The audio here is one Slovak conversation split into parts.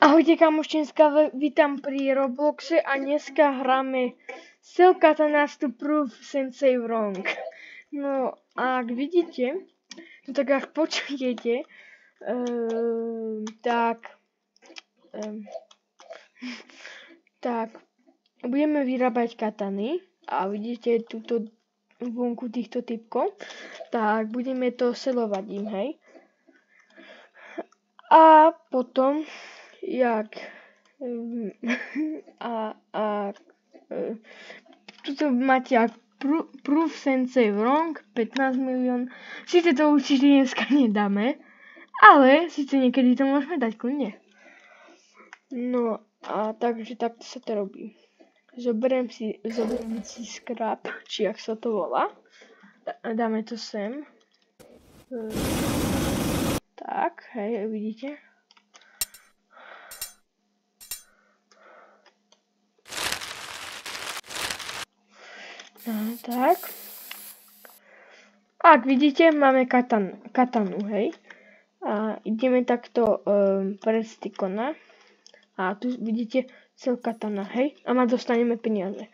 Ahojte kamoščenská, vítam pri Robloxe a dneska hráme Cell Katana to Prove Sensei Wrong. No a ak vidíte, no tak ak počujete, tak budeme vyrábať katany a vidíte túto vonku týchto typkov, tak budeme to selovať im, hej. A potom tuto máte Proof Sensei Wrong 15 milión. Sice to určite dneska nedáme, ale sice niekedy to môžeme dať kľudne. No a takže takto sa to robí. Zoberiem si scrap, či jak sa to volá. Dáme to sem. Tak, hej, vidíte. No, tak. Ak vidíte, máme katanu, hej. A ideme takto prez ikona. A tu vidíte Cell Katana, hej. A dostaneme peniaze.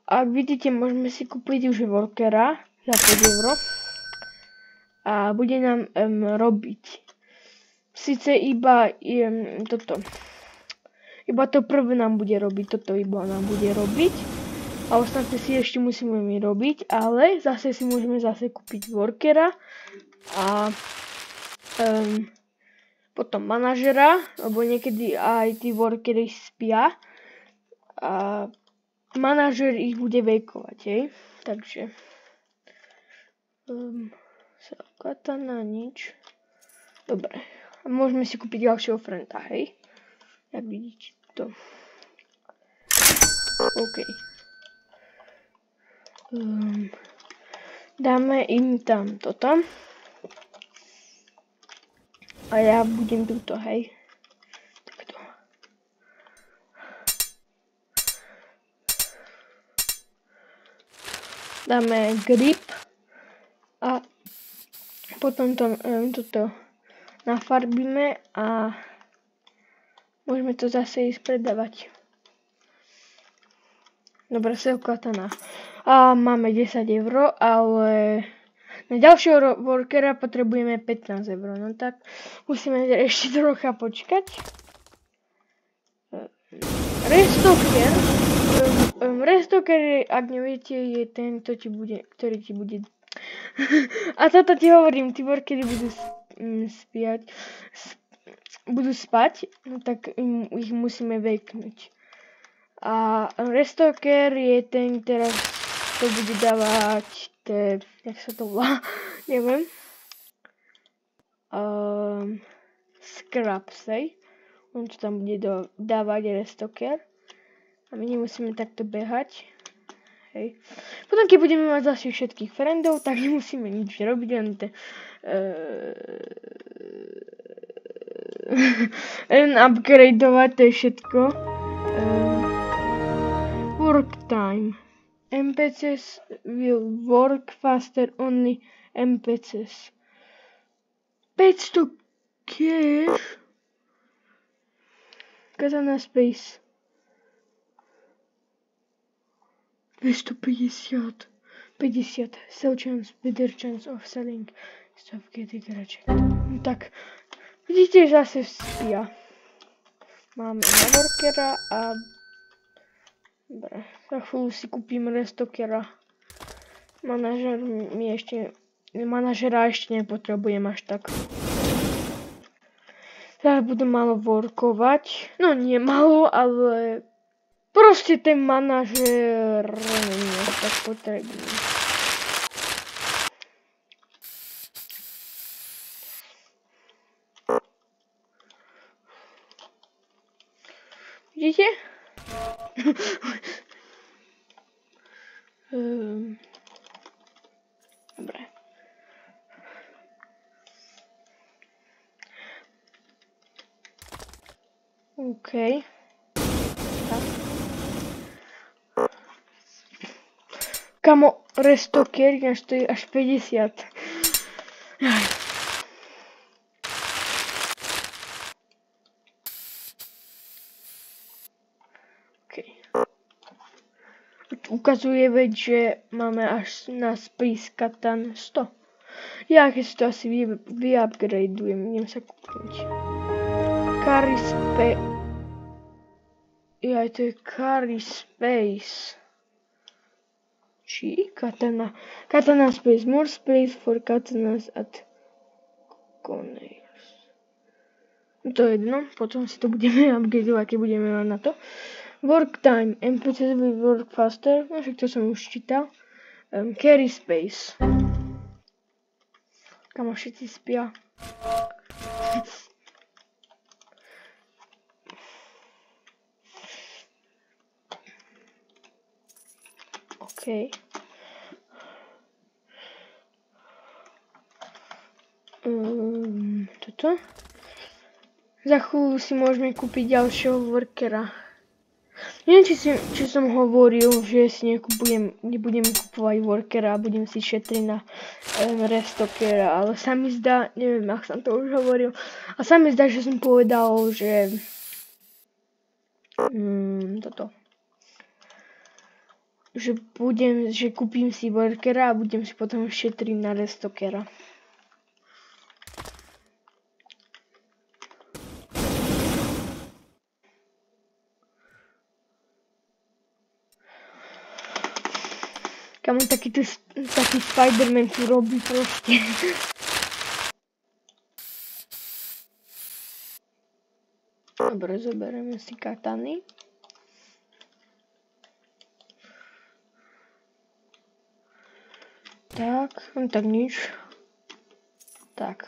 Ak vidíte, môžeme si kúpiť už workera za 5 euro. A bude nám robiť. Sice iba toto. Iba to prvé nám bude robiť. Toto iba nám bude robiť. A ostatné si ešte musíme my robiť. Ale zase si môžeme kúpiť workera. A potom manažera. Lebo niekedy aj tí workery spia. A manažer ich bude vejkovať, hej. Takže katana, nič. Dobre. A môžeme si kúpiť ďalšieho frenda, hej. Jak vidíte to. OK. Dáme im tam toto. A ja budem tuto, hej. Takto. Dáme grip. A potom toto nafarbíme a môžeme to zase ísť predávať. Dobre, Cell Katana. A máme 10 euro, ale na ďalšieho workera potrebujeme 15 euro. No tak musíme ešte trocha počkať. Restoker, ak neviete, je ten, ktorý ti bude a toto ti hovorím, tí workery budú spať, no tak ich musíme vejknúť. A restoker je ten, teraz to bude dávať, jak sa to volá, neviem. Scraps, hej. On čo tam bude dávať restoker. A my nemusíme takto behať. Hej. Potom keď budeme mať zase všetkých friendov, tak nemusíme nič robiť, len upgradeovať, to je všetko. Work time. NPCs will work faster, only NPCs. 500 cash. Katana space. 250. 50. Sell chance, better chance of selling. Stop getting reject. No tak, vidíte, zase spia. Máme na workera a dobre, za chvíľu si kúpim restokera. Manažera ešte nepotrebujem až tak. Teraz budem malo workovať. No nie malo, ale proste ten manažer nie je tak potrebný. Vidíte? Dobre. OK. Tak. Kamo, restoker stojí až 50. ukazuje veď, že máme až na Space Katan 100. Ja keď si to asi vyupgradujem, idem sa kúknuť. Carry Space. Jaj, to je Carry Space. Či Katana. Katana Space. More space for katanas at Conairs. To je jedno, potom si to budeme upgradeovať, keď budeme mať na to. Work time. NPCs will work faster. No však to som už čítal. Carry Space. Kamo všetci spia. OK. Toto. Za chvíľu si môžeme kúpiť ďalšieho workera. Neviem, či som hovoril, že si nebudem kupovať workera a budem si šetriť na restokera, ale sa mi zdá, neviem, ak som to už hovoril, a sa mi zdá, že som povedal, že že kúpim si workera a budem si potom šetriť na restokera. Kamo taký Spider-Man tu robí proste. Dobre, zoberieme si katany. Tak, tak nič. Tak.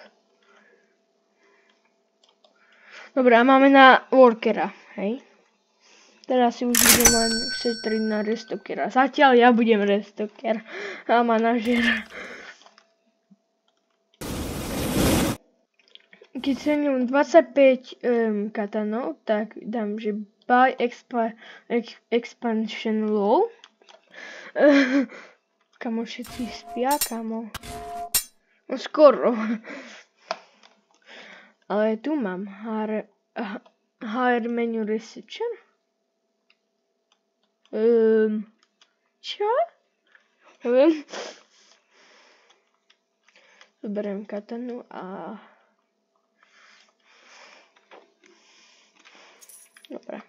Dobre, a máme na workera, hej. Teraz si už budem len šetriť na restokera. Zatiaľ ja budem restoker a manažer. Keď cením 25 katanov, tak dám, že buy expansion low. Kamo všetci spia, kamo. No skoro. Ale tu mám hire menu researcher. Čo? Zoberiem katanu a... Dobre.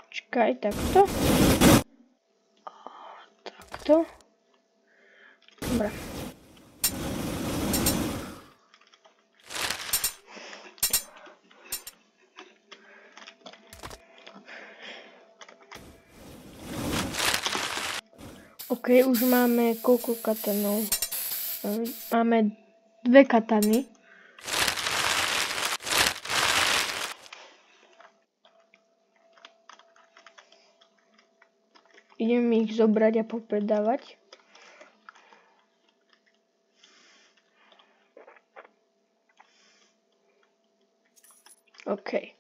Čakaj, takto. Takto. Dobre. OK, už máme koľko katanov? Máme 2 katany. Idem ich zobrať a popredávať. OK.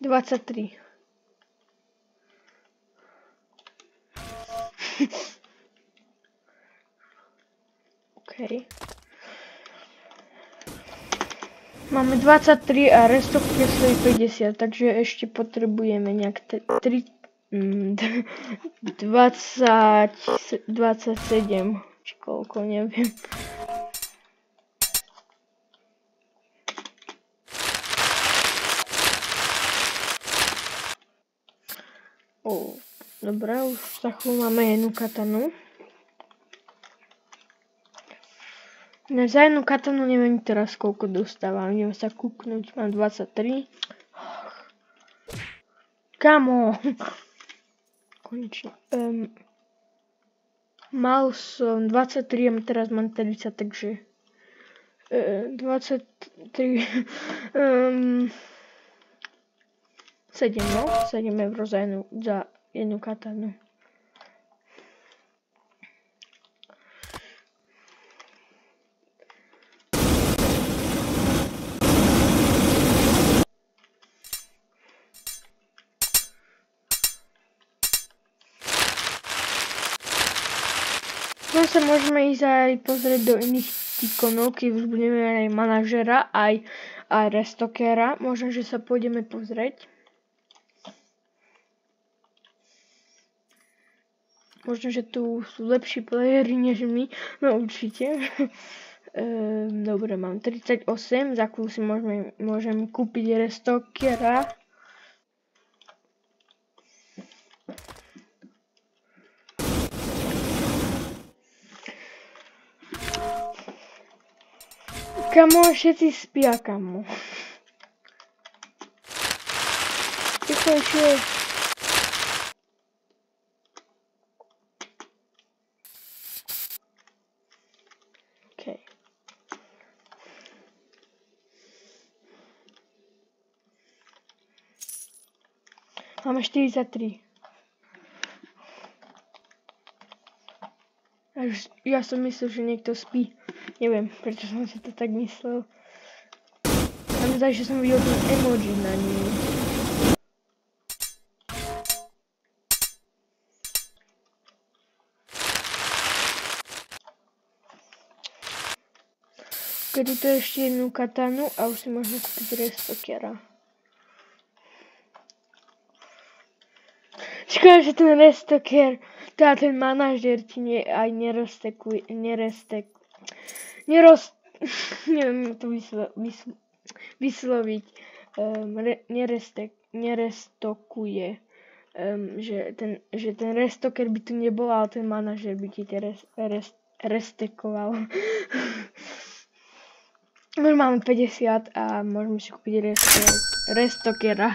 23. OK. Máme 23 a restok stojí 50, takže ešte potrebujeme nejak 27, či koľko, neviem. Dobre, už za chvíľu máme jednu katanu. Za jednu katanu neviem teraz koľko dostávam, idem sa kúknuť, mám 23. Kamo! Konečne. Mal som 23 a teraz mám 30, takže 23 7, no? 7 eur za jednu katanu. No sa môžeme ísť aj pozrieť do iných ikonov, keď už budeme mať aj manažera, aj a Restokera. Možno, že sa pôjdeme pozrieť. Možno, že tu sú lepší playery než my. No určite. Dobre, mám 38. Za chvíľu si môžem kúpiť Restokera. Kamo, všetci spia, kamo. Rýchlejšie. OK. Máme 43. Ja som myslel, že niekto spí. Neviem, prečo som si to tak myslel. A mi zdá, že som videl ten emoji na nej. Kedy to ešte jednu katanu a už si môžeme kúpiť Restokera. Škoda, že ten Restoker, teda ten manažer ti aj neviem to vysloviť, nerestokuje, že ten Restoker by tu nebol, ale ten manažer by ti restekoval. Už máme 50 a môžeme si kúpiť Restokera.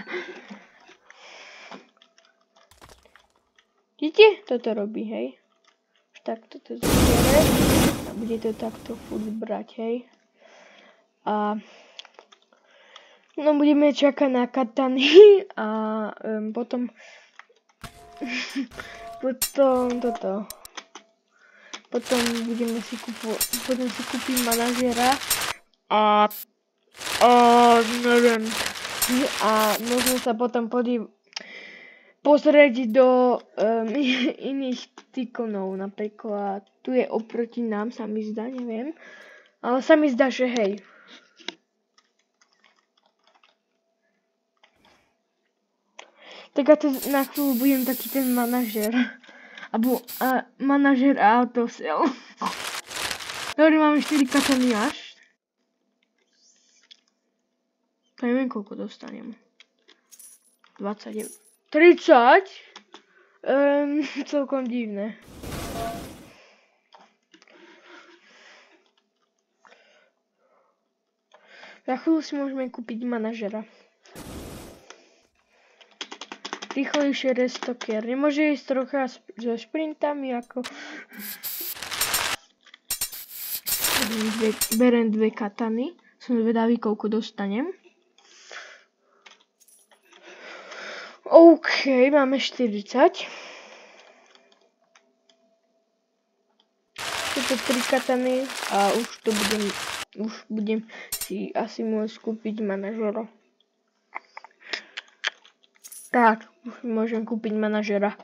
Vidíte? Toto robí, hej. Už takto to zbiere. A bude to takto furt brať, hej. A no budeme čakať na katany a potom potom budem si kúpiť manažera a neviem. A môžeme sa potom pozrieť do iných tikonov, napríklad tu je oproti nám, sa mi zdá, neviem, ale sa mi zdá, že hej. Tak ja to na chvíľu budem taký ten manažer, alebo manažer a autosell. Dobre, máme 4 katany až. Neviem, koľko dostanem. 29. 30? Celkom divné. Za chvíľu si môžeme kúpiť manažera. Rýchlejšie Restoker. Nemôže ísť trocha so šprintami ako... Berem 2 katany. Som zvedavý, koľko dostanem. OK, máme 40. Toto 3 katany a už budem si asi môcť kúpiť manažera. Tak, už môžem kúpiť manažera.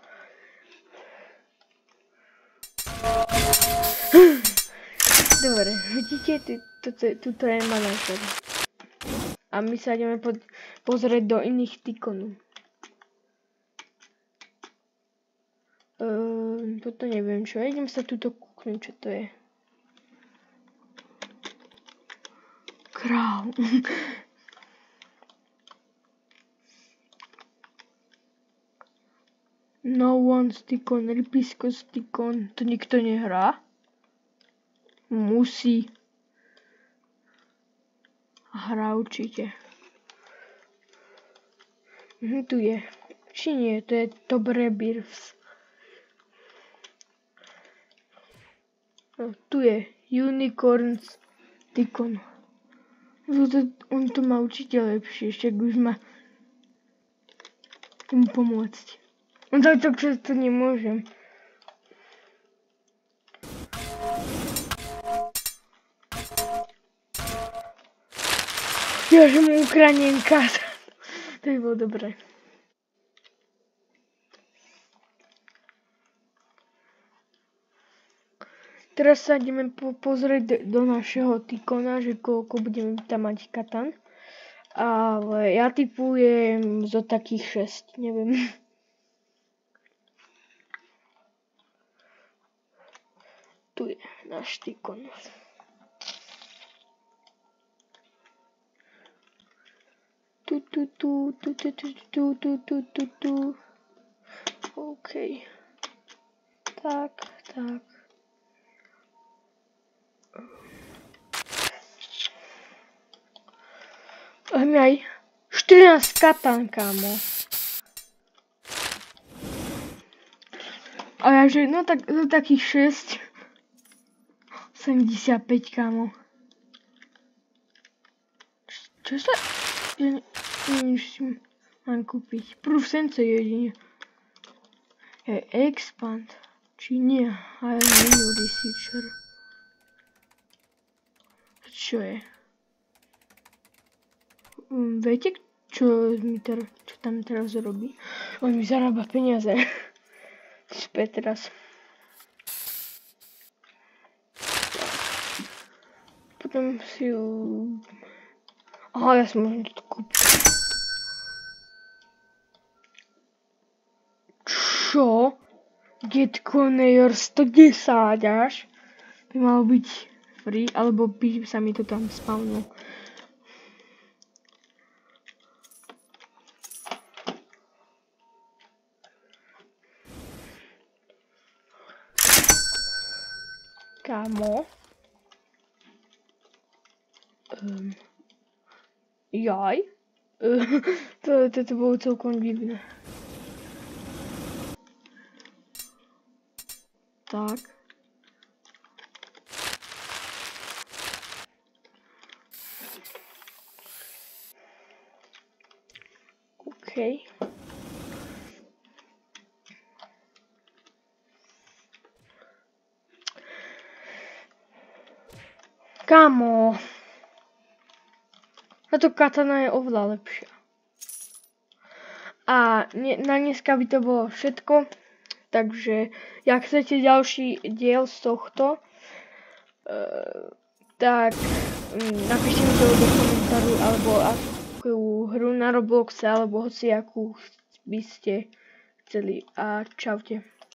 Dobre, vidíte, tuto je manažer. A my sa ideme pozrieť do iných tikonov. Toto neviem čo, idem sa tuto kúknúť, čo to je. Král. No one stikon, Ripisko stikon, to nikto nehrá? Musí. Hrá určite. Tu je. Či nie, to je dobré birvs. Tu je Unicorns Tikon. On to má určite lepšie, však už má mu pomôcť. On takto přesto nemôžem. Ja, že mu ukradnem kat. To by bolo dobré. Teraz sa ideme pozrieť do našeho tikona, že koľko budeme tam mať katan. Ale ja typujem zo takých 6, neviem. Tu je náš Tikon. OK. Tak. Aj 14 katan, kámo. A ja že, no tak zo takých 6. 75, kámo. Čo sa... Mám kúpiť. Proof Sensei jedine. Je Expand. Či nie? High Menu Researcher. Čo je? Viete, čo tam teraz robí? On mi zarába peniaze. Späť teraz. Potom si ju... Aha, ja si môžem to kúpiť. Čo? Getconator 110 až? By malo byť free, alebo by sa mi to tam spavnilo. Kámo. Jaj. To bolo celkom divné. Tak. OK. Kámo. Táto katana je oveľa lepšia. A na dneska by to bolo všetko. Takže, ak chcete ďalší diel z tohto, tak napíšte mi to do komentáru, alebo akú hru na Robloxe, alebo hociakú by ste chceli. A čaute.